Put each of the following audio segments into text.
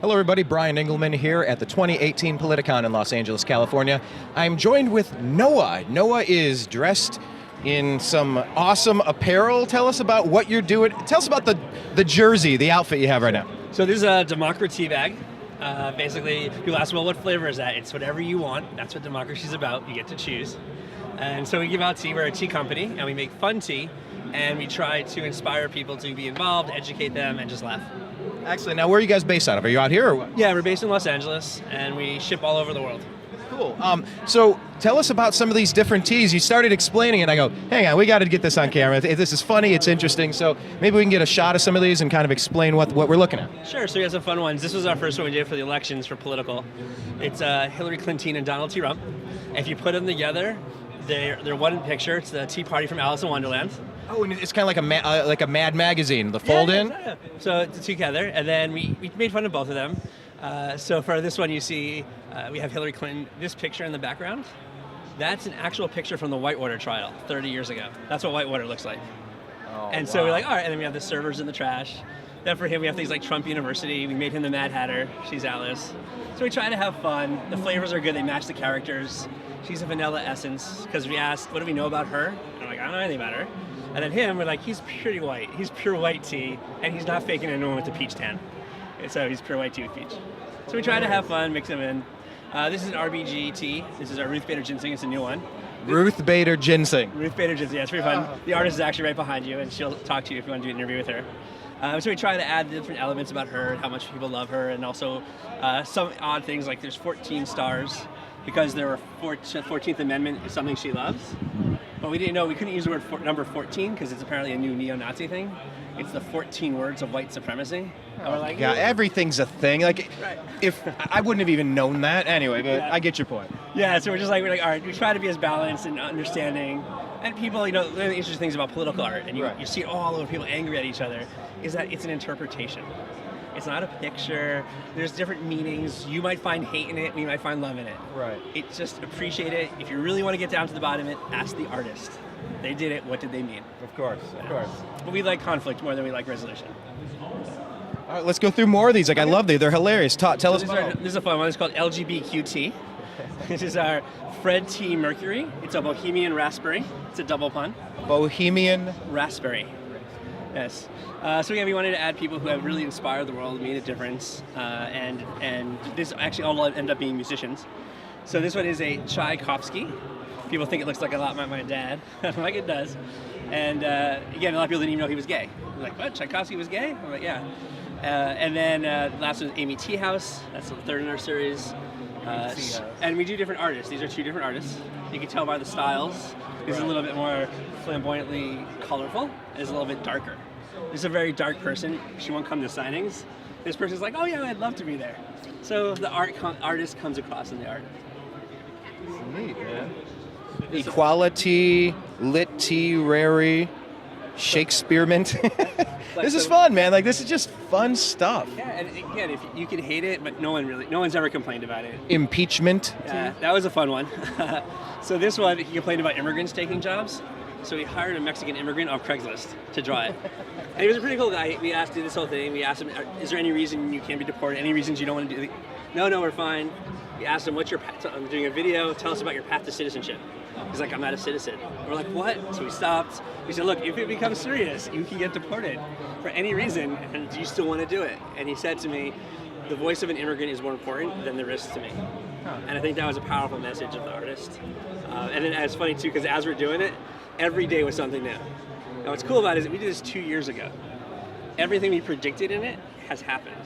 Hello everybody, Brian Engelman here at the 2018 Politicon in Los Angeles, California. I'm joined with Noah. Noah is dressed in some awesome apparel. Tell us about what you're doing. Tell us about the jersey, the outfit you have right now. So this is a Democracy bag. Basically, people ask, well, what flavor is that? It's whatever you want. That's what democracy is about. You get to choose. And so we give out tea. We're a tea company, and we make fun tea, and we try to inspire people to be involved, educate them, and just laugh. Excellent. Now, where are you guys based out of? Are you out here or what? Yeah, we're based in Los Angeles, and we ship all over the world. Cool. So tell us about some of these different teas. You started explaining it, and I go, hang on, we got to get this on camera. This is funny, it's interesting, so maybe we can get a shot of some of these and kind of explain what we're looking at. Sure, so we have some fun ones. This was our first one we did for the elections for political. It's Hillary Clinton and Donald T. Trump. If you put them together, they're one picture. It's the Tea Party from Alice in Wonderland. Oh, and it's kind of like a Mad magazine, the fold-in? Yeah. So it's together, and then we made fun of both of them. So for this one, you see we have Hillary Clinton. This picture in the background, that's an actual picture from the Whitewater trial 30 years ago. That's what Whitewater looks like. Oh, and so we're like, all right, and then we have the servers in the trash. Then for him, we have things like Trump University. We made him the Mad Hatter. She's Alice. So we try to have fun. The flavors are good. They match the characters. She's a vanilla essence, because we asked, what do we know about her? And I'm like, I don't know anything about her. And then him, we're like, he's pretty white. He's pure white tea, and he's not faking anyone with the peach tan. So he's pure white tea with peach. So we try to have fun, mix them in. This is an RBG tea. This is our Ruth Bader Ginseng. It's a new one. Ruth Bader Ginseng. Ruth Bader Ginseng, yeah, it's pretty fun. The artist is actually right behind you, and she'll talk to you if you want to do an interview with her. So we try to add different elements about her, how much people love her, and also some odd things like there's 14 stars because there were 14th Amendment is something she loves. But we didn't know, we couldn't use the word number 14 because it's apparently a new neo-Nazi thing. It's the 14 words of white supremacy. And we're like, yeah, everything's a thing. Like, right. If I wouldn't have even known that anyway, but yeah. I get your point. Yeah, so we're like, all right, we try to be as balanced and understanding. And people, one of the interesting things about political art, and you see it all over people angry at each other, is that it's an interpretation. It's not a picture. There's different meanings. You might find hate in it. We might find love in it. Right. It's just appreciate it. If you really want to get down to the bottom of it, ask the artist. They did it. What did they mean? Of course. But we like conflict more than we like resolution. All right, let's go through more of these. Like, I love these. They're hilarious. Tell us about This is a fun one. It's called LGBTQT. This is our Fred T. Mercury. It's a Bohemian Raspberry. It's a double pun. Bohemian Raspberry. Yes. So yeah, we wanted to add people who have really inspired the world, made a difference, and this actually all end up being musicians. So this one is a Tchaikovsky. People think it looks like a lot like my dad. Like it does. And again, a lot of people didn't even know he was gay. They're like, what? Tchaikovsky was gay? I'm like, yeah. And then the last one is Amy Teahouse. That's the third in our series. And we do different artists. These are two different artists. You can tell by the styles. This is a little bit more flamboyantly colorful. It's a little bit darker. This is a very dark person. She won't come to signings. This person's like, oh yeah, I'd love to be there. So the artist comes across in the art. Neat, man. Equality, lit tea, rary, Shakespearement. This is fun, man. Like, this is just fun stuff. Yeah, and again, if you can hate it, but no one's ever complained about it. Impeachment. Yeah, that was a fun one. So this one, he complained about immigrants taking jobs. So we hired a Mexican immigrant off Craigslist to draw it. And he was a pretty cool guy. We asked him this whole thing. We asked him, is there any reason you can't be deported? Any reasons you don't want to do it? No, we're fine. We asked him, what's your path I'm doing a video. Tell us about your path to citizenship. He's like, I'm not a citizen. We're like, what? So we stopped. We said, look, if it becomes serious, you can get deported for any reason, and do you still want to do it? And he said to me, the voice of an immigrant is more important than the risk to me. And I think that was a powerful message of the artist. And then it's funny too, because as we're doing it, every day was something new. Now what's cool about it is that we did this 2 years ago. Everything we predicted in it has happened.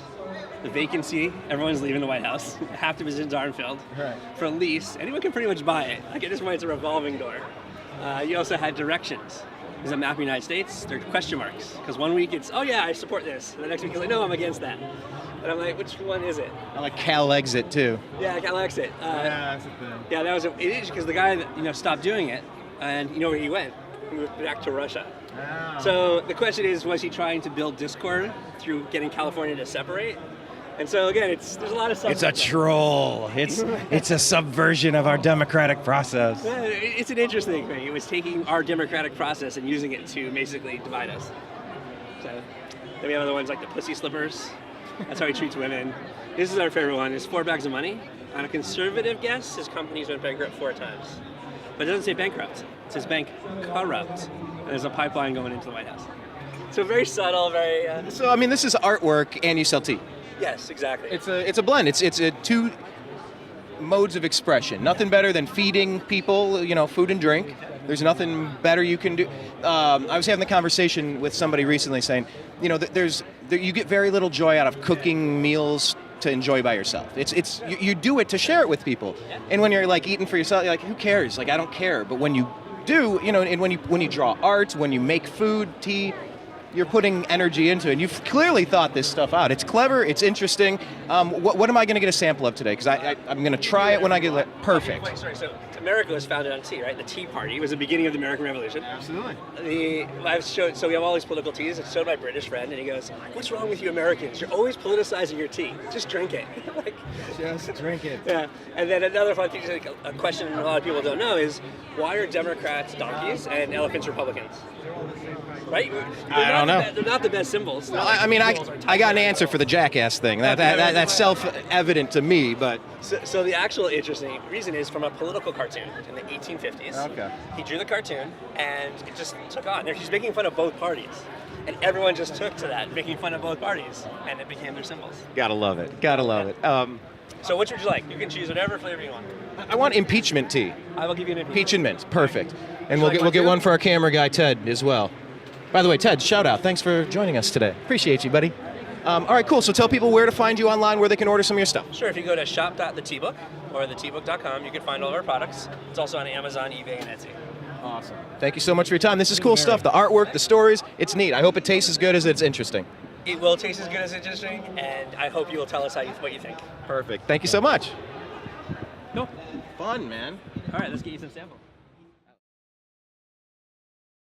The vacancy, everyone's leaving the White House. Half the positions aren't filled. Right. For a lease, anyone can pretty much buy it. Like at this point, it's a revolving door. You also had directions. There's a map of the United States. There are question marks. Because one week it's, oh yeah, I support this. And the next week it's like, no, I'm against that. And I'm like, which one is it? I like Cal Exit too. Yeah, Cal Exit. Yeah, that's the thing. Yeah, that was it is because the guy that stopped doing it, and you know where he went? He moved back to Russia. Oh. So the question is, was he trying to build discord through getting California to separate? And so again, there's a lot of stuff. It's a troll. It's a subversion of our democratic process. Yeah, it's an interesting thing. It was taking our democratic process and using it to basically divide us. So then we have other ones like the pussy slippers. That's how he treats women. This is our favorite one. It's 4 bags of money. On a conservative guess, his company's went bankrupt 4 times. But it doesn't say bankrupt. It says bank corrupt. And there's a pipeline going into the White House. So very subtle, very... So, I mean, this is artwork and you sell tea. Yes, exactly. It's a blend. It's a two modes of expression. Nothing better than feeding people, food and drink. There's nothing better you can do. I was having the conversation with somebody recently saying, you get very little joy out of cooking meals to enjoy by yourself. You do it to share it with people. And when you're like eating for yourself, you're like, who cares? Like, I don't care. But when you do, and when you draw art, when you make food, tea, you're putting energy into it. And you've clearly thought this stuff out. It's clever. It's interesting. What am I going to get a sample of today? Because I'm going to try it when I get it. Perfect. Wait, sorry. So America was founded on tea, right? The Tea Party was the beginning of the American Revolution. Absolutely. So we have all these political teas. It's showed my British friend, and he goes, "What's wrong with you Americans? You're always politicizing your tea. Just drink it." Just drink it. Yeah. And then another fun thing, a question a lot of people don't know is, why are Democrats donkeys and elephants Republicans? Right? I don't know. They're not the best symbols. I got an answer for the jackass thing. That's self-evident to me, but... So the actual interesting reason is from a political cartoon in the 1850s. Okay. He drew the cartoon, and it just took on. He's making fun of both parties. And everyone just took to that, making fun of both parties, and it became their symbols. Gotta love it. Gotta love it. So which would you like? You can choose whatever flavor you want. I want impeachment tea. I will give you an Peach and mint. Perfect. And Would you we'll get like one for our camera guy, Ted, as well. By the way, Ted, shout out. Thanks for joining us today. Appreciate you, buddy. All right, cool. So tell people where to find you online, where they can order some of your stuff. Sure, if you go to shop.theteabook or theteabook.com, you can find all of our products. It's also on Amazon, eBay, and Etsy. Awesome. Thank you so much for your time. This is cool stuff. The artwork, the stories, it's neat. I hope it tastes as good as it's interesting. It will taste as good as it's interesting, and I hope you will tell us what you think. Perfect. Thank you so much. Cool. Fun, man. All right, let's get you some sample.